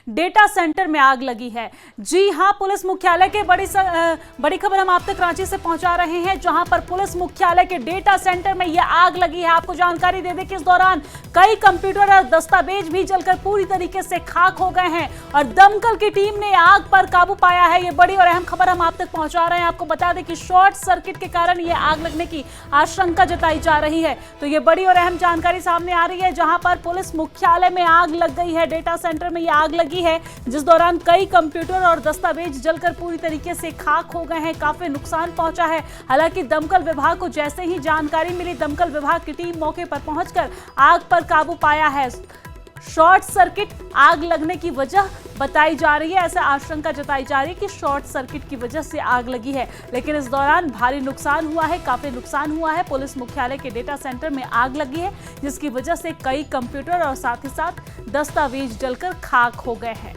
Data centre में आग लगी है। जी हां, पुलिस मुख्यालय के बड़ी खबर हम आप तक रांची से पहुंचा रहे हैं, जहां पर पुलिस मुख्यालय के डेटा सेंटर में यह आग लगी है। आपको जानकारी दे दें कि इस दौरान कई कंप्यूटर और दस्तावेज भी जलकर पूरी तरीके से खाक हो गए हैं और दमकल की टीम ने आग पर काबू पाया है। ये बड़ी और अहम खबर हम आप तक पहुंचा रहे हैं। आपको बता दें कि शॉर्ट सर्किट के कारण यह आग लगने की आशंका जताई जा रही है। तो ये बड़ी और अहम जानकारी सामने आ रही है, जहां पर पुलिस मुख्यालय में आग लग गई है, डेटा सेंटर में यह आग लगी है, जिस दौरान कई कंप्यूटर और दस्तावेज जलकर पूरी तरीके से खाक हो गए हैं। काफी नुकसान पहुंचा है। हालांकि दमकल विभाग को जैसे ही जानकारी मिली, दमकल विभाग की टीम मौके पर पहुंचकर आग पर काबू पाया है। शॉर्ट सर्किट आग लगने की वजह बताई जा रही है, ऐसा आशंका जताई जा रही है कि शॉर्ट सर्किट की वजह से आग लगी है, लेकिन इस दौरान भारी नुकसान हुआ है, काफी नुकसान हुआ है। पुलिस मुख्यालय के डेटा सेंटर में आग लगी है, जिसकी वजह से कई कंप्यूटर और साथ ही साथ दस्तावेज जलकर खाक हो गए हैं।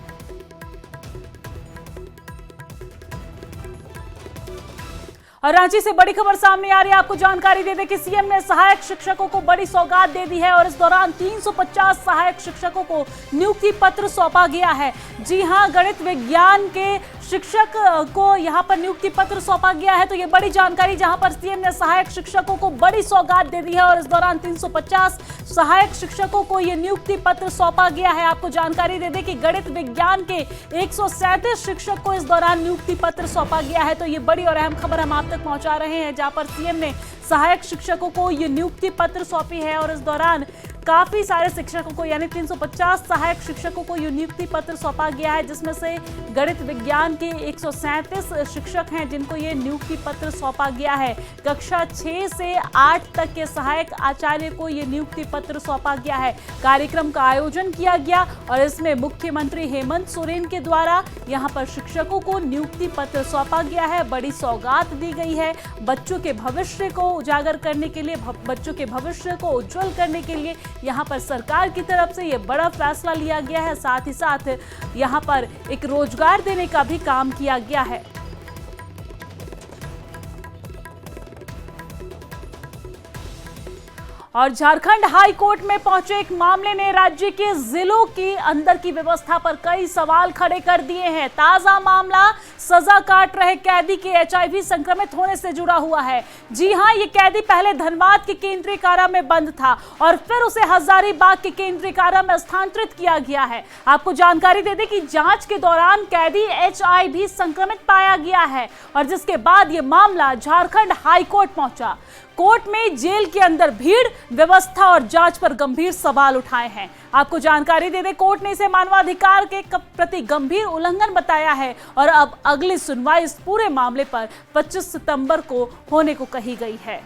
और रांची से बड़ी खबर सामने आ रही है। आपको जानकारी दे दें कि सीएम ने सहायक शिक्षकों को बड़ी सौगात दे दी है और इस दौरान 350 सहायक शिक्षकों को नियुक्ति पत्र सौंपा गया है। जी हां, गणित विज्ञान के शिक्षक को यहां पर नियुक्ति पत्र सौंपा गया है। तो ये बड़ी जानकारी, जहां पर सीएम ने सहायक शिक्षकों को बड़ी सौगात दे दी है और इस दौरान 350 सहायक शिक्षकों को ये नियुक्ति पत्र सौंपा गया है। आपको जानकारी दे दें कि गणित विज्ञान के 137 शिक्षक को इस दौरान नियुक्ति पत्र सौंपा गया है। तो ये बड़ी और अहम खबर हम आप तक पहुंचा रहे हैं, जहां पर सीएम ने सहायक शिक्षकों को ये नियुक्ति पत्र सौंपी है और इस दौरान काफी सारे शिक्षकों को यानी 350 सहायक शिक्षकों को ये नियुक्ति पत्र सौंपा गया है, जिसमें से गणित विज्ञान के 137 शिक्षक हैं जिनको ये नियुक्ति पत्र सौंपा गया है। कक्षा 6 से 8 तक के सहायक आचार्य को ये नियुक्ति पत्र सौंपा गया है। कार्यक्रम का आयोजन किया गया और इसमें मुख्यमंत्री हेमंत सोरेन के द्वारा यहाँ पर शिक्षकों को नियुक्ति पत्र सौंपा गया है। बड़ी सौगात दी गई है बच्चों के भविष्य को उजागर करने के लिए, बच्चों के भविष्य को उज्जवल करने के लिए यहाँ पर सरकार की तरफ से ये बड़ा फैसला लिया गया है। साथ ही साथ यहाँ पर एक रोजगार देने का भी काम किया गया है। और झारखंड हाई कोर्ट में पहुंचे एक मामले ने राज्य के जिलों के अंदर की व्यवस्था पर कई सवाल खड़े कर दिए हैं। ताजा मामला सजा काट रहे कैदी के एचआईवी संक्रमित होने से जुड़ा हुआ है। जी हां, ये कैदी पहले धनबाद के केंद्रीय कारा में बंद था और फिर उसे हजारीबाग के केंद्रीय कारा में स्थानांतरित किया गया है। आपको जानकारी दे दें कि जांच के दौरान कैदी एचआईवी संक्रमित पाया गया है और जिसके बाद ये मामला झारखंड हाई कोर्ट पहुंचा। कोर्ट में जेल के अंदर भीड़, व्यवस्था और जांच पर गंभीर सवाल उठाए हैं। आपको जानकारी दे दें, कोर्ट ने इसे मानवाधिकार के प्रति गंभीर उल्लंघन बताया है और अब अगली सुनवाई इस पूरे मामले पर 25 सितंबर को होने को कही गई है।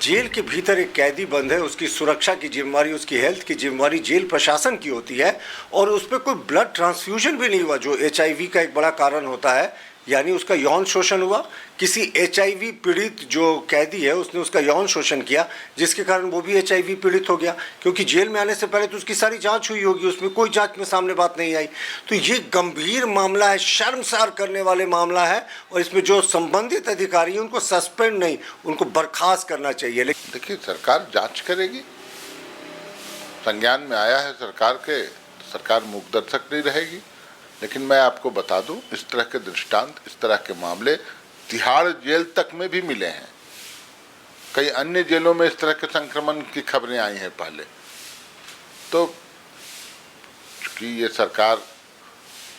जेल के भीतर एक कैदी बंद है, उसकी सुरक्षा की जिम्मेवारी, उसकी हेल्थ की जिम्मेवारी जेल प्रशासन की होती है और उस पर कोई ब्लड ट्रांसफ्यूजन भी नहीं हुआ, जो एचआईवी का एक बड़ा कारण होता है, यानी उसका यौन शोषण हुआ। किसी एचआईवी पीड़ित जो कैदी है उसने उसका यौन शोषण किया, जिसके कारण वो भी एचआईवी पीड़ित हो गया, क्योंकि जेल में आने से पहले तो उसकी सारी जांच हुई होगी, उसमें कोई जांच में सामने बात नहीं आई। तो ये गंभीर मामला है, शर्मसार करने वाले मामला है और इसमें जो संबंधित अधिकारी हैं उनको सस्पेंड नहीं, उनको बर्खास्त करना चाहिए। देखिए, सरकार जाँच करेगी, संज्ञान में आया है सरकार के, सरकार मूकदर्शक नहीं रहेगी। लेकिन मैं आपको बता दूं, इस तरह के दृष्टांत, इस तरह के मामले तिहाड़ जेल तक में भी मिले हैं। कई अन्य जेलों में इस तरह के संक्रमण की खबरें आई हैं पहले। तो चूंकि ये सरकार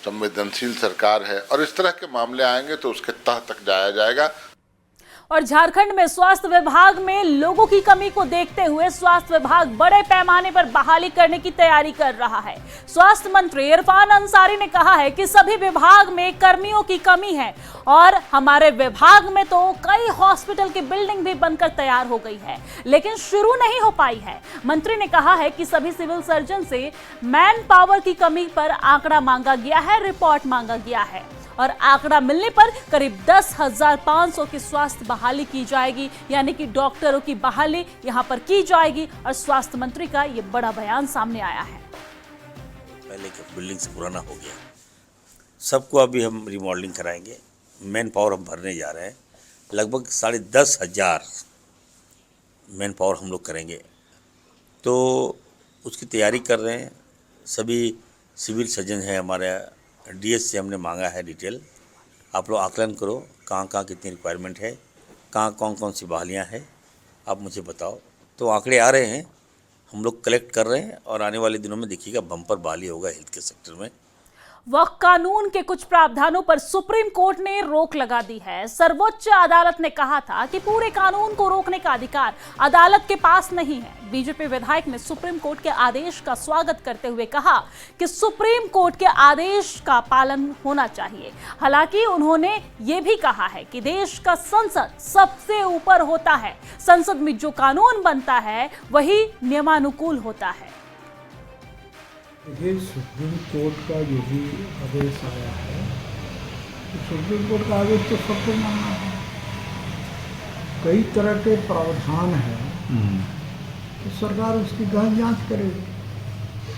संवेदनशील सरकार है और इस तरह के मामले आएंगे तो उसके तह तक जाया जाएगा। और झारखंड में स्वास्थ्य विभाग में लोगों की कमी को देखते हुए स्वास्थ्य विभाग बड़े पैमाने पर बहाली करने की तैयारी कर रहा है। स्वास्थ्य मंत्री इरफान अंसारी ने कहा है कि सभी विभाग में कर्मियों की कमी है और हमारे विभाग में तो कई हॉस्पिटल की बिल्डिंग भी बनकर तैयार हो गई है, लेकिन शुरू नहीं हो पाई है। मंत्री ने कहा है कि सभी सिविल सर्जन से मैन पावर की कमी पर आंकड़ा मांगा गया है, रिपोर्ट मांगा गया है और आंकड़ा मिलने पर करीब 10,500 की स्वास्थ्य बहाली की जाएगी, यानी कि डॉक्टरों की बहाली यहां पर की जाएगी। और स्वास्थ्य मंत्री का ये बड़ा बयान सामने आया है। पहले के बिल्डिंग से पुराना हो गया, सबको अभी हम रिमॉडलिंग कराएंगे। मैन पावर हम भरने जा रहे हैं, लगभग 10,500 मैन पावर हम लोग करेंगे, तो उसकी तैयारी कर रहे हैं। सभी सिविल सर्जन है हमारे, डीएस से हमने मांगा है डिटेल। आप लोग आकलन करो कहाँ कहाँ कितनी रिक्वायरमेंट है, कहाँ कौन कौन सी बहालियाँ हैं, आप मुझे बताओ। तो आंकड़े आ रहे हैं, हम लोग कलेक्ट कर रहे हैं और आने वाले दिनों में देखिएगा बम्पर बहाली होगा हेल्थ के सेक्टर में। वक्फ कानून के कुछ प्रावधानों पर सुप्रीम कोर्ट ने रोक लगा दी है। सर्वोच्च अदालत ने कहा था कि पूरे कानून को रोकने का अधिकार अदालत के पास नहीं है। बीजेपी विधायक ने सुप्रीम कोर्ट के आदेश का स्वागत करते हुए कहा कि सुप्रीम कोर्ट के आदेश का पालन होना चाहिए। हालांकि उन्होंने ये भी कहा है कि देश का संसद सबसे ऊपर होता है, संसद में जो कानून बनता है वही नियमानुकूल होता है। देखिए, सुप्रीम कोर्ट का जो भी आदेश आया है तो सुप्रीम कोर्ट का आदेश तो सबको मानना है। कई तरह के प्रावधान हैं तो सरकार उसकी गहन जांच करेगी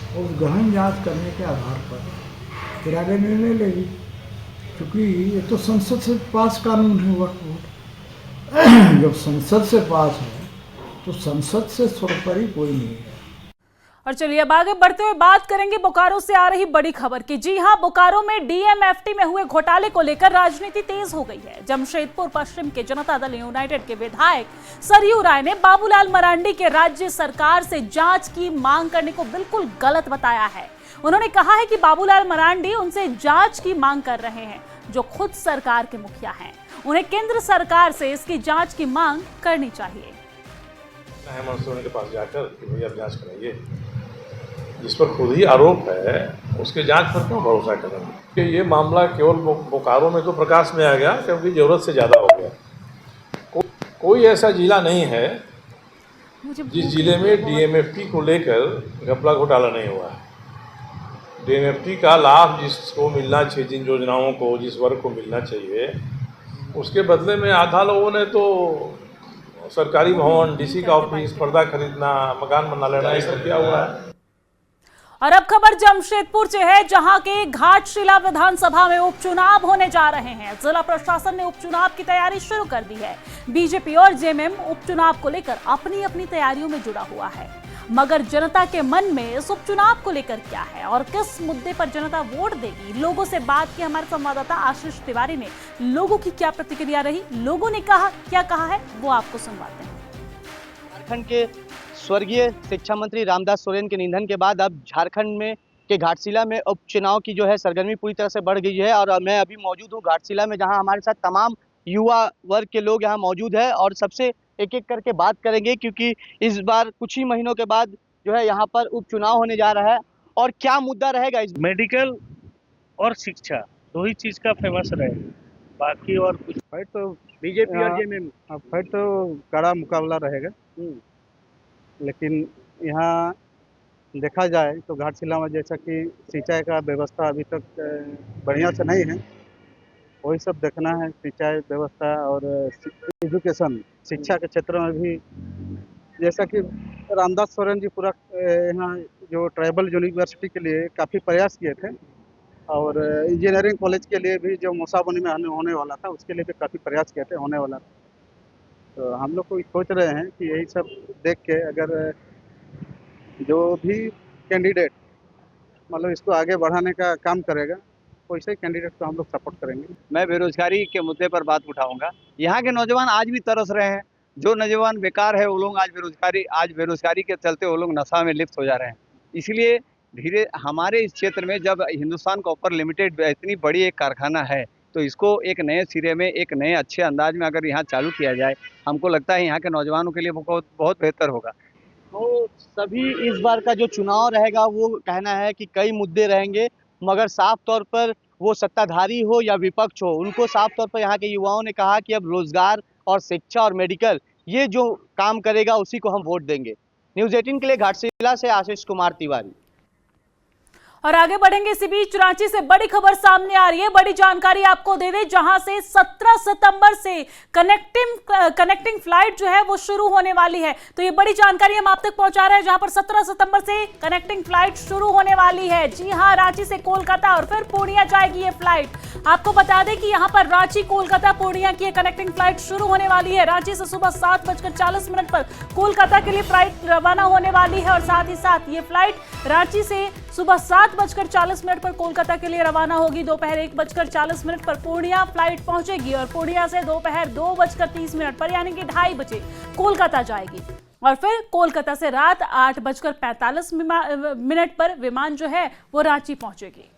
और उस गहन जांच करने के आधार पर फिर आगे निर्णय लेगी, क्योंकि ये तो संसद से पास कानून है वक्फ बोर्ड। जब संसद से पास है तो संसद से सर्वोपरि कोई नहीं है। और चलिए अब आगे बढ़ते हुए बात करेंगे बोकारो से आ रही बड़ी खबर की। जी हां, बोकारो में डीएमएफटी में हुए घोटाले को लेकर राजनीति तेज हो गई है। जमशेदपुर पश्चिम के जनता दल यूनाइटेड के विधायक सरयू राय ने बाबूलाल मरांडी के राज्य सरकार से जांच की मांग करने को बिल्कुल गलत बताया है। उन्होंने कहा है कि बाबूलाल मरांडी उनसे जांच की मांग कर रहे हैं, जो खुद सरकार के मुखिया हैं। उन्हें केंद्र सरकार से इसकी जांच की मांग करनी चाहिए। हेमंत सोरेन के पास जाकर कि भैया आप जांच कराइए, जिस पर खुद ही आरोप है उसके जांच पर क्यों भरोसा करेंगे? कि ये मामला केवल बोकारो में तो प्रकाश में आ गया क्योंकि ज़रूरत से ज़्यादा हो गया। कोई ऐसा जिला नहीं है जिस जिले में डीएमएफटी को लेकर घपला घोटाला नहीं हुआ है। डीएमएफटी का लाभ जिसको मिलना चाहिए, जिन योजनाओं को जिस वर्ग को मिलना चाहिए, उसके बदले में आधा लोगों ने तो सरकारी भवन, डीसी का ऑफिस, पर्दा खरीदना, मकान बना लेना, ये सब किया हुआ है। और अब खबर जमशेदपुर से है, जहां के घाटशिला विधानसभा में उपचुनाव होने जा रहे हैं। जिला प्रशासन ने उपचुनाव की तैयारी शुरू कर दी है। बीजेपी और जेएमएम उपचुनाव को लेकर अपनी अपनी तैयारियों में जुड़ा हुआ है, मगर जनता के मन में इस उपचुनाव को लेकर क्या है और किस मुद्दे पर जनता वोट देगी? लोगों से बात की हमारे संवाददाता आशीष तिवारी ने। लोगों की क्या प्रतिक्रिया रही, लोगों ने क्या कहा है, वो आपको सुनवाते हैं। झारखंड के स्वर्गीय शिक्षा मंत्री रामदास सोरेन के निधन के बाद अब झारखंड में के घाटशिला में उपचुनाव की जो है सरगर्मी पूरी तरह से बढ़ गई है। और मैं अभी मौजूद हूँ घाटशिला में, जहां हमारे साथ तमाम युवा वर्ग के लोग यहाँ मौजूद है और सबसे एक एक करके बात करेंगे, क्योंकि इस बार कुछ ही महीनों के बाद जो है यहाँ पर उपचुनाव होने जा रहा है। और क्या मुद्दा रहेगा? इस मेडिकल और शिक्षा दो ही चीज़ का फेमस रहेगा, बाकी और कुछ फाइट तो बीजेपी और जेएमएम फाइट तो कड़ा मुकाबला रहेगा। लेकिन यहाँ देखा जाए तो घाटशिला में जैसा कि सिंचाई का व्यवस्था अभी तक बढ़िया से नहीं है, वही सब देखना है। सिंचाई व्यवस्था और एजुकेशन, शिक्षा के क्षेत्र में भी जैसा कि रामदास सोरेन जी पूरा यहाँ जो ट्राइबल यूनिवर्सिटी के लिए काफ़ी प्रयास किए थे और इंजीनियरिंग कॉलेज के लिए भी जो मुसाबनी में होने वाला था उसके लिए भी काफ़ी प्रयास किए थे, होने वाला था। तो हम लोग को सोच रहे हैं कि यही सब देख के अगर जो भी कैंडिडेट मतलब इसको आगे बढ़ाने का काम करेगा, वैसे कैंडिडेट को हम लोग सपोर्ट करेंगे। मैं बेरोजगारी के मुद्दे पर बात उठाऊंगा। यहाँ के नौजवान आज भी तरस रहे हैं। जो नौजवान बेकार है वो लोग आज बेरोजगारी के चलते वो लोग नशा में लिप्त हो जा रहे हैं। इसलिए धीरे हमारे इस क्षेत्र में जब हिंदुस्तान कॉपर लिमिटेड इतनी बड़ी एक कारखाना है तो इसको एक नए सिरे में, एक नए अच्छे अंदाज में अगर यहाँ चालू किया जाए, हमको लगता है यहाँ के नौजवानों के लिए बहुत बेहतर होगा। तो सभी इस बार का जो चुनाव रहेगा वो कहना है कि कई मुद्दे रहेंगे, मगर साफ तौर पर वो सत्ताधारी हो या विपक्ष हो, उनको साफ तौर पर यहाँ के युवाओं ने कहा कि अब रोजगार और शिक्षा और मेडिकल ये जो काम करेगा उसी को हम वोट देंगे। न्यूज़ 18 के लिए घाटशिला से आशीष कुमार तिवारी। और आगे बढ़ेंगे। इसी बीच रांची से बड़ी खबर सामने आ रही है, बड़ी जानकारी आपको दे दें, जहां से 17 सितंबर से कनेक्टिंग फ्लाइट जो है वो शुरू होने वाली है। तो ये बड़ी जानकारी हम आप तक पहुंचा रहे हैं, जहां पर 17 सितंबर से कनेक्टिंग फ्लाइट शुरू होने वाली है। जी हां, रांची से कोलकाता और फिर पूर्णिया जाएगी ये फ्लाइट। आपको बता दें कि यहाँ पर रांची, कोलकाता, पूर्णिया की कनेक्टिंग फ्लाइट शुरू होने वाली है। रांची से सुबह 7:40 पर कोलकाता के लिए फ्लाइट रवाना होने वाली है और साथ ही साथ ये फ्लाइट रांची से सुबह 7:40 पर कोलकाता के लिए रवाना होगी। दोपहर 1:40 पर पूर्णिया फ्लाइट पहुंचेगी और पूर्णिया से दोपहर 2:30 पर यानी कि 2:30 बजे कोलकाता जाएगी और फिर कोलकाता से रात 8:45 पर विमान जो है वो रांची पहुंचेगी।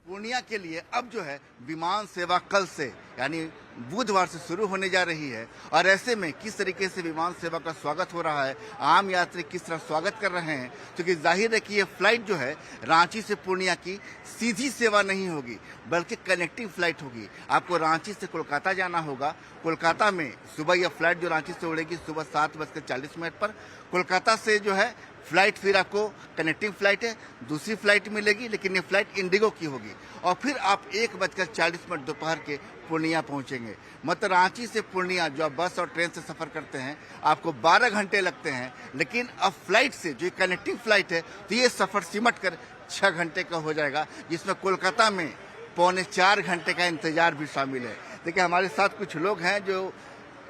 पूर्णिया के लिए अब जो है विमान सेवा कल से यानी बुधवार से शुरू होने जा रही है और ऐसे में किस तरीके से विमान सेवा का स्वागत हो रहा है, आम यात्री किस तरह स्वागत कर रहे हैं, क्योंकि जाहिर है कि ये फ्लाइट जो है रांची से पूर्णिया की सीधी सेवा नहीं होगी बल्कि कनेक्टिंग फ्लाइट होगी। आपको रांची से कोलकाता जाना होगा। कोलकाता में सुबह यह फ्लाइट जो रांची से उड़ेगी सुबह 7:40 पर। कोलकाता से जो है फ्लाइट फिर आपको कनेक्टिंग फ्लाइट है, दूसरी फ्लाइट मिलेगी लेकिन ये फ्लाइट इंडिगो की होगी और फिर आप 1:40 दोपहर के पूर्णिया पहुंचेंगे। मतलब रांची से पूर्णिया जो आप बस और ट्रेन से सफर करते हैं आपको 12 घंटे लगते हैं, लेकिन अब फ्लाइट से जो कनेक्टिंग फ्लाइट है तो ये सफर सिमट कर 6 घंटे का हो जाएगा, जिसमें कोलकाता में 3.25 घंटे का इंतजार भी शामिल है। देखिए हमारे साथ कुछ लोग हैं जो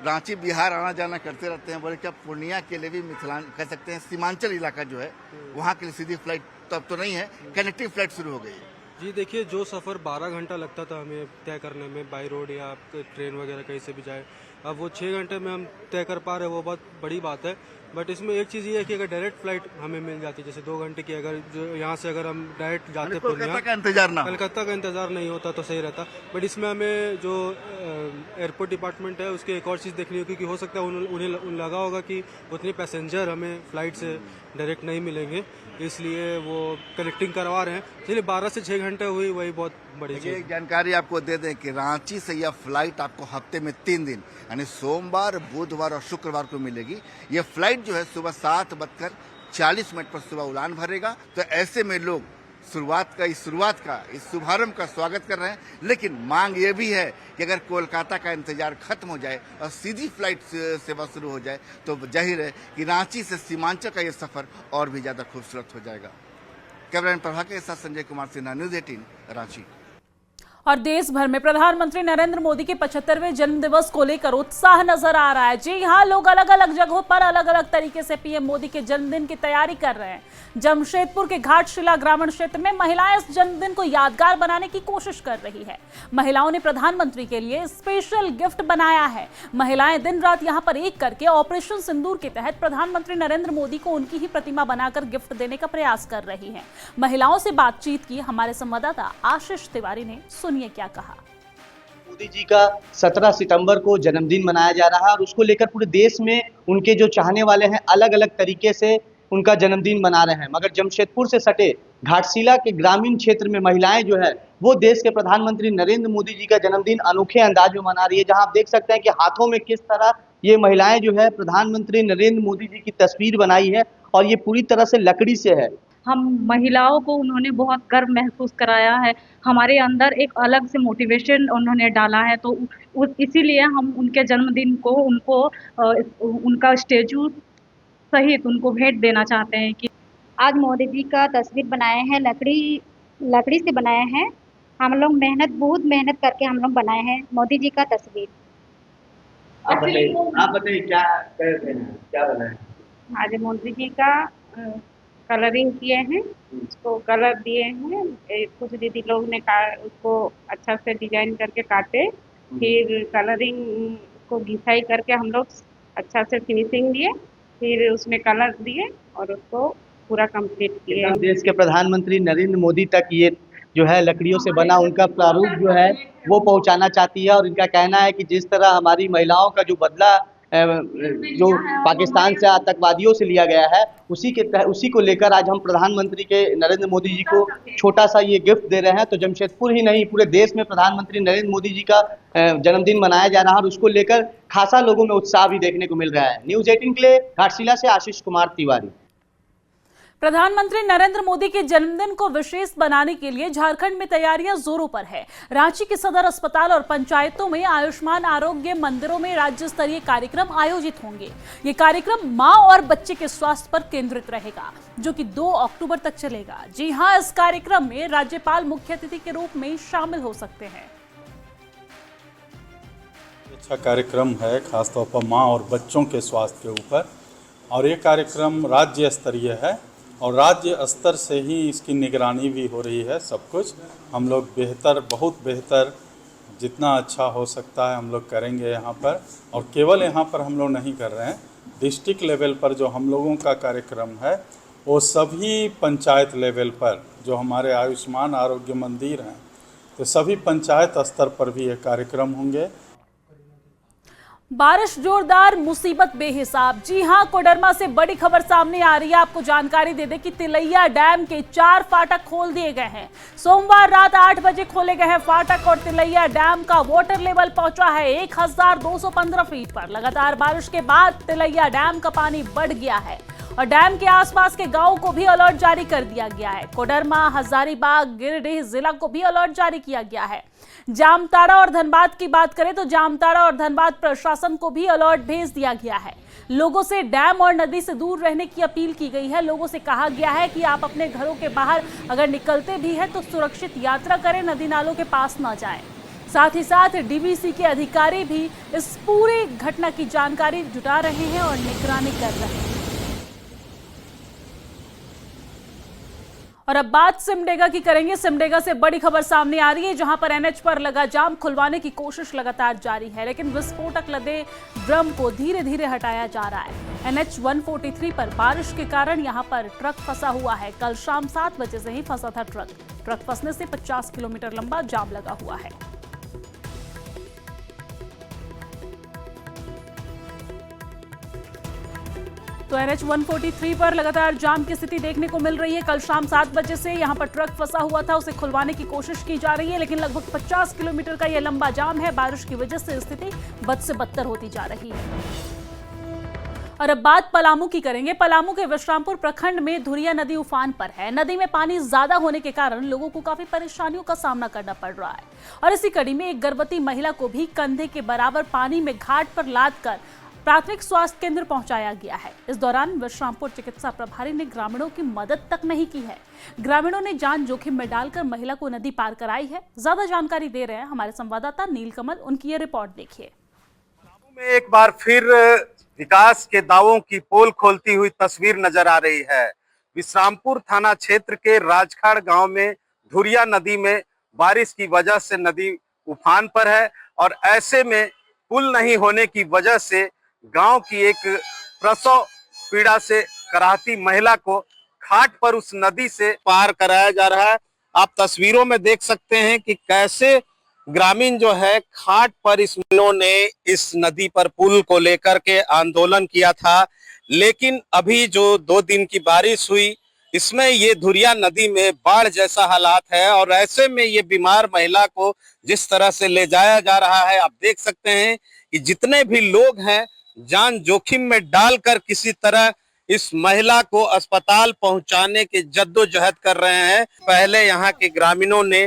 रांची बिहार आना जाना करते रहते हैं, बोले क्या पूर्णिया के लिए भी मिथिलान कह सकते हैं सीमांचल इलाका जो है वहाँ के लिए सीधी फ्लाइट तो अब तो नहीं है, कनेक्टिंग फ्लाइट शुरू हो गई है। जी देखिए, जो सफ़र 12 घंटा लगता था हमें तय करने में बाई रोड या ट्रेन वगैरह कहीं से भी जाए, अब वो 6 घंटे में हम तय कर पा रहे हैं, वो बहुत बड़ी बात है। बट इसमें एक चीज़ ये है कि अगर डायरेक्ट फ्लाइट हमें मिल जाती, जैसे 2 घंटे की, अगर जो यहाँ से अगर हम डायरेक्ट जाते कोलकाता का इंतजार नहीं होता तो सही रहता। बट इसमें हमें जो एयरपोर्ट डिपार्टमेंट है उसकी एक और चीज़ देखनी होगी कि हो सकता है उन्हें लगा होगा कि उतने पैसेंजर हमें फ्लाइट से डायरेक्ट नहीं मिलेंगे, इसलिए वो कनेक्टिंग करवा रहे हैं। इसलिए 12 से 6 घंटे हुई, वही बहुत बड़ी चीज़। एक जानकारी आपको दे दें कि रांची से यह फ्लाइट आपको हफ्ते में 3 दिन यानी सोमवार, बुधवार और शुक्रवार को मिलेगी। यह फ्लाइट जो है सुबह 7:40 पर सुबह उड़ान भरेगा। तो ऐसे में लोग इस शुभारंभ का स्वागत कर रहे हैं, लेकिन मांग ये भी है कि अगर कोलकाता का इंतजार खत्म हो जाए और सीधी फ्लाइट सेवा शुरू हो जाए तो जाहिर है कि रांची से सीमांचल का ये सफर और भी ज्यादा खूबसूरत हो जाएगा। कैमरामैन प्रभा के साथ संजय कुमार सिन्हा, न्यूज़ 18 रांची। और देश भर में प्रधानमंत्री नरेंद्र मोदी के 75वें जन्मदिवस को लेकर उत्साह नजर आ रहा है। जी हाँ, लोग अलग अलग जगहों पर अलग अलग तरीके से पीएम मोदी के जन्मदिन की तैयारी कर रहे हैं। जमशेदपुर के घाटशिला ग्रामीण क्षेत्र में महिलाएं इस जन्मदिन को यादगार बनाने की कोशिश कर रही है। महिलाओं ने प्रधानमंत्री के लिए स्पेशल गिफ्ट बनाया है। महिलाएं दिन रात यहां पर एक करके ऑपरेशन सिंदूर के तहत प्रधानमंत्री नरेंद्र मोदी को उनकी ही प्रतिमा बनाकर गिफ्ट देने का प्रयास कर रही है। महिलाओं से बातचीत की हमारे संवाददाता आशीष तिवारी ने, सुनिए क्या कहा। मोदी जी का 17 सितंबर को जन्मदिन मनाया जा रहा है और उसको लेकर पूरे देश में उनके जो चाहने वाले हैं अलग अलग तरीके से उनका जन्मदिन मना रहे हैं। मगर जमशेदपुर से सटे घाटशिला के ग्रामीण क्षेत्र में महिलाएं जो है वो देश के प्रधानमंत्री नरेंद्र मोदी जी का जन्मदिन अनोखे अंदाज में मना रही है, जहां आप देख सकते हैं कि हाथों में किस तरह ये महिलाएं जो है प्रधानमंत्री नरेंद्र मोदी जी की तस्वीर बनाई है और ये पूरी तरह से लकड़ी से है। हम महिलाओं को उन्होंने बहुत गर्व महसूस कराया है, हमारे अंदर एक अलग से मोटिवेशन उन्होंने डाला है। तो इसीलिए हम उनके जन्मदिन को उनका स्टैचू सहित उनको भेंट देना चाहते हैं कि आज मोदी जी का तस्वीर बनाए हैं, लकड़ी से बनाए हैं। हम लोग बहुत मेहनत करके हम लोग बनाए हैं मोदी जी का तस्वीर। आप बताइए क्या बनाए? आज मोदी जी का कलरिंग किए हैं, उसको कलर दिए हैं। कुछ दीदी लोग ने उसको अच्छा से डिजाइन करके काटे, फिर कलरिंग को घिसाई करके हम लोग अच्छा से फिनिशिंग दिए, फिर उसमें कलर दिए और उसको पूरा कंप्लीट किया। देश के प्रधानमंत्री नरेंद्र मोदी तक ये जो है लकड़ियों से बना उनका प्रारूप जो है वो पहुंचाना चाहती है और इनका कहना है कि जिस तरह हमारी महिलाओं का जो बदला जो पाकिस्तान से आतंकवादियों से लिया गया है उसी को लेकर आज हम प्रधानमंत्री के नरेंद्र मोदी जी को छोटा सा ये गिफ्ट दे रहे हैं। तो जमशेदपुर ही नहीं पूरे देश में प्रधानमंत्री नरेंद्र मोदी जी का जन्मदिन मनाया जा रहा है और उसको लेकर खासा लोगों में उत्साह भी देखने को मिल रहा है। न्यूज़ 18 के लिए घाटशिला से आशीष कुमार तिवारी। प्रधानमंत्री नरेंद्र मोदी के जन्मदिन को विशेष बनाने के लिए झारखंड में तैयारियां जोरों पर है। रांची के सदर अस्पताल और पंचायतों में आयुष्मान आरोग्य मंदिरों में राज्य स्तरीय कार्यक्रम आयोजित होंगे। ये कार्यक्रम मां और बच्चे के स्वास्थ्य पर केंद्रित रहेगा, जो कि 2 अक्टूबर तक चलेगा। जी हां, इस कार्यक्रम में राज्यपाल मुख्य अतिथि के रूप में शामिल हो सकते हैं। अच्छा कार्यक्रम है, खासतौर पर माँ और बच्चों के स्वास्थ्य के ऊपर, और ये कार्यक्रम राज्य स्तरीय है और राज्य स्तर से ही इसकी निगरानी भी हो रही है। सब कुछ हम लोग बेहतर, बहुत बेहतर, जितना अच्छा हो सकता है हम लोग करेंगे यहाँ पर। और केवल यहाँ पर हम लोग नहीं कर रहे हैं, डिस्ट्रिक्ट लेवल पर जो हम लोगों का कार्यक्रम है वो सभी पंचायत लेवल पर, जो हमारे आयुष्मान आरोग्य मंदिर हैं, तो सभी पंचायत स्तर पर भी ये कार्यक्रम होंगे। बारिश जोरदार, मुसीबत बेहिसाब। जी हां, कोडरमा से बड़ी खबर सामने आ रही है। आपको जानकारी दे दें कि तिलैया डैम के 4 फाटक खोल दिए गए हैं। सोमवार रात 8 बजे खोले गए हैं फाटक और तिलैया डैम का वाटर लेवल पहुंचा है 1215 फीट पर। लगातार बारिश के बाद तिलैया डैम का पानी बढ़ गया है और डैम के आसपास के गांवों को भी अलर्ट जारी कर दिया गया है। कोडरमा, हजारीबाग, गिरिडीह जिला को भी अलर्ट जारी किया गया है। जामताड़ा और धनबाद की बात करें तो जामताड़ा और धनबाद प्रशासन को भी अलर्ट भेज दिया गया है। लोगों से डैम और नदी से दूर रहने की अपील की गई है। लोगों से कहा गया है कि आप अपने घरों के बाहर अगर निकलते भी हैं तो सुरक्षित यात्रा करें, नदी नालों के पास न जाएं। साथ ही साथ डीवीसी के अधिकारी भी इस पूरी घटना की जानकारी जुटा रहे हैं और निगरानी कर रहे हैं। और अब बात सिमडेगा की करेंगे। सिमडेगा से बड़ी खबर सामने आ रही है, जहां पर एनएच पर लगा जाम खुलवाने की कोशिश लगातार जारी है, लेकिन विस्फोटक लदे ड्रम को धीरे धीरे हटाया जा रहा है। एनएच 143 पर बारिश के कारण यहां पर ट्रक फंसा हुआ है। कल शाम 7 बजे से ही फंसा था ट्रक फंसने से 50 किलोमीटर लंबा जाम लगा हुआ है। तो एनएच 143 पर लगातार जाम की स्थिति देखने को मिल रही है। कल शाम 7 बजे से यहां पर ट्रक फंसा हुआ था, उसे खुलवाने की कोशिश की जा रही है, लेकिन लगभग 50 किलोमीटर का यह लंबा जाम है। बारिश की वजह से स्थिति बद से बदतर होती जा रही है। और अब बात पलामू की करेंगे। पलामू के विश्रामपुर प्रखंड में धुरिया नदी उफान पर है। नदी में पानी ज्यादा होने के कारण लोगों को काफी परेशानियों का सामना करना पड़ रहा है और इसी कड़ी में एक गर्भवती महिला को भी कंधे के बराबर पानी में घाट पर लाद कर प्राथमिक स्वास्थ्य केंद्र पहुंचाया गया है। इस दौरान विश्रामपुर चिकित्सा प्रभारी ने ग्रामीणों की मदद तक नहीं की है। ग्रामीणों ने जान जोखिम में डालकर महिला को नदी पार कराई है। ज्यादा जानकारी दे रहे हैं हमारे संवाददाता नीलकमल, उनकी ये रिपोर्ट देखिए। में एक बार फिर विकास के दावों की पोल खोलती हुई तस्वीर नजर आ रही है। विश्रामपुर थाना क्षेत्र के राजखाड़ गांव में धुरिया नदी में बारिश की वजह से नदी उफान पर है और ऐसे में पुल नहीं होने की वजह से गांव की एक प्रसव पीड़ा से कराहती महिला को घाट पर उस नदी से पार कराया जा रहा है। आप तस्वीरों में देख सकते हैं कि कैसे ग्रामीण जो है घाट पर इस महिलाओं ने इस नदी पर पुल को लेकर के आंदोलन किया था, लेकिन अभी जो 2 दिन की बारिश हुई इसमें ये धुरिया नदी में बाढ़ जैसा हालात है और ऐसे में ये बीमार महिला को जिस तरह से ले जाया जा रहा है, आप देख सकते हैं कि जितने भी लोग हैं जान जोखिम में डालकर किसी तरह इस महिला को अस्पताल पहुंचाने की जद्दोजहद कर रहे हैं। पहले यहाँ के ग्रामीणों ने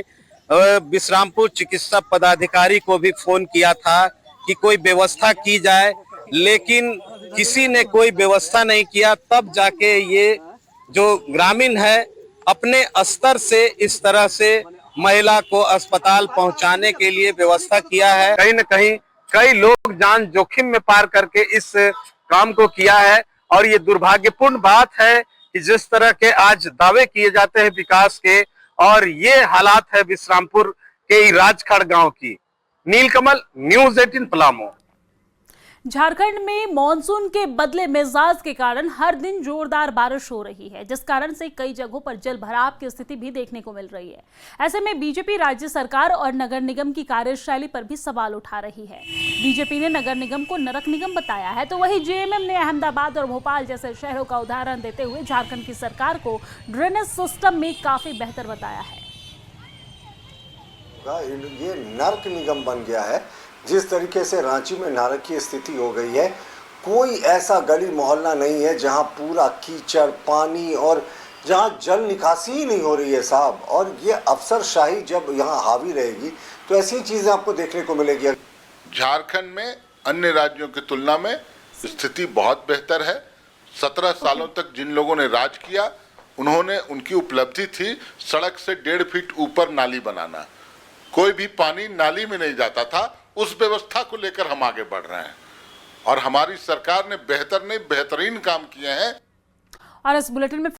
विश्रामपुर चिकित्सा पदाधिकारी को भी फोन किया था कि कोई व्यवस्था की जाए, लेकिन किसी ने कोई व्यवस्था नहीं किया। तब जाके ये जो ग्रामीण है अपने स्तर से इस तरह से महिला को अस्पताल पहुंचाने के लिए व्यवस्था किया है। कहीं न कहीं कई लोग जान जोखिम में पार करके इस काम को किया है और ये दुर्भाग्यपूर्ण बात है कि जिस तरह के आज दावे किए जाते हैं विकास के, और ये हालात है विश्रामपुर के राजखाड़ गांव की। नीलकमल, न्यूज़ 18 पलामू। झारखंड में मॉनसून के बदले मिजाज के कारण हर दिन जोरदार बारिश हो रही है, जिस कारण से कई जगहों पर जल भराव की स्थिति भी देखने को मिल रही है। ऐसे में बीजेपी राज्य सरकार और नगर निगम की कार्यशैली पर भी सवाल उठा रही है। बीजेपी ने नगर निगम को नरक निगम बताया है, तो वहीं जेएमएम ने अहमदाबाद और भोपाल जैसे शहरों का उदाहरण देते हुए झारखंड की सरकार को ड्रेनेज सिस्टम में काफी बेहतर बताया है। ये नरक निगम बन गया है। जिस तरीके से रांची में नरक की स्थिति हो गई है, कोई ऐसा गली मोहल्ला नहीं है जहां पूरा कीचड़, पानी और जहां जल निकासी ही नहीं हो रही है साहब। और ये अफसरशाही जब यहां हावी रहेगी तो ऐसी चीजें आपको देखने को मिलेगी। झारखंड में अन्य राज्यों की तुलना में स्थिति बहुत बेहतर है। 17 सालों तक जिन लोगों ने राज किया उन्होंने, उनकी उपलब्धि थी सड़क से 1.5 फीट ऊपर नाली बनाना। कोई भी पानी नाली में नहीं जाता था। उस व्यवस्था को लेकर हम आगे बढ़ रहे हैं और हमारी सरकार ने बेहतर नहीं बेहतरीन काम किए हैं। और इस बुलेटिन में